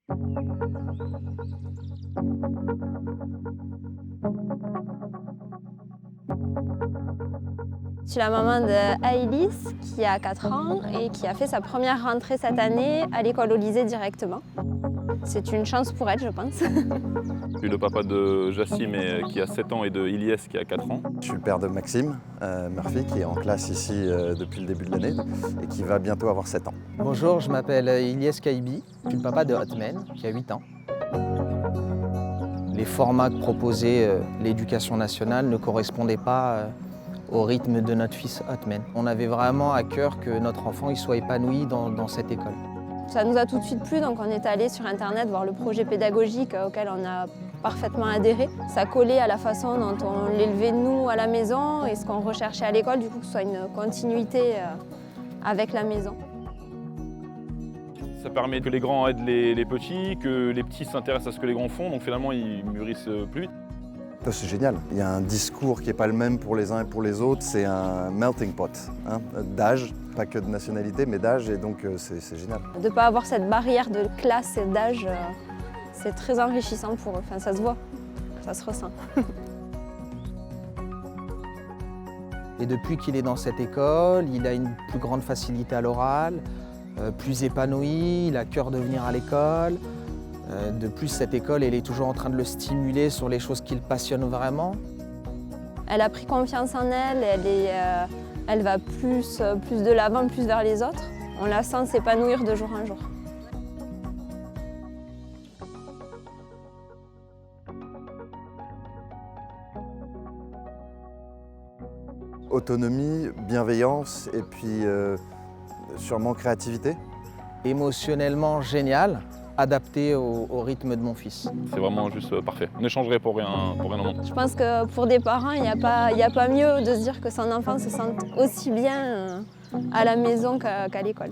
Je suis la maman de Aïlis qui a 4 ans et qui a fait sa première rentrée cette année à l'école au lycée directement. C'est une chance pour elle, je pense. Je suis le papa de Jassim qui a 7 ans et de Ilyes qui a 4 ans. Je suis le père de Maxime Murphy qui est en classe ici depuis le début de l'année et qui va bientôt avoir 7 ans. Bonjour, je m'appelle Ilyes Kaibi, je suis le papa de Hotman qui a 8 ans. Les formats que proposait l'éducation nationale ne correspondaient pas au rythme de notre fils Hotman. On avait vraiment à cœur que notre enfant il soit épanoui dans cette école. Ça nous a tout de suite plu, donc on est allé sur internet voir le projet pédagogique auquel on a parfaitement adhéré. Ça collait à la façon dont on l'élevait nous à la maison et ce qu'on recherchait à l'école, du coup que ce soit une continuité avec la maison. Ça permet que les grands aident les petits, que les petits s'intéressent à ce que les grands font, donc finalement ils mûrissent plus vite. C'est génial, il y a un discours qui n'est pas le même pour les uns et pour les autres, c'est un melting pot d'âge, pas que de nationalité mais d'âge, et donc c'est génial. De ne pas avoir cette barrière de classe et d'âge, c'est très enrichissant pour eux, enfin, ça se voit, ça se ressent. Et depuis qu'il est dans cette école, il a une plus grande facilité à l'oral, plus épanoui, il a cœur de venir à l'école. De plus, cette école, elle est toujours en train de le stimuler sur les choses qui le passionnent vraiment. Elle a pris confiance en elle, elle va plus de l'avant, plus vers les autres. On la sent s'épanouir de jour en jour. Autonomie, bienveillance et puis sûrement créativité. Émotionnellement génial, adapté au rythme de mon fils. C'est vraiment juste parfait. On n'échangerait pour rien au monde. Je pense que pour des parents, il n'y a pas mieux de se dire que son enfant se sente aussi bien à la maison qu'à l'école.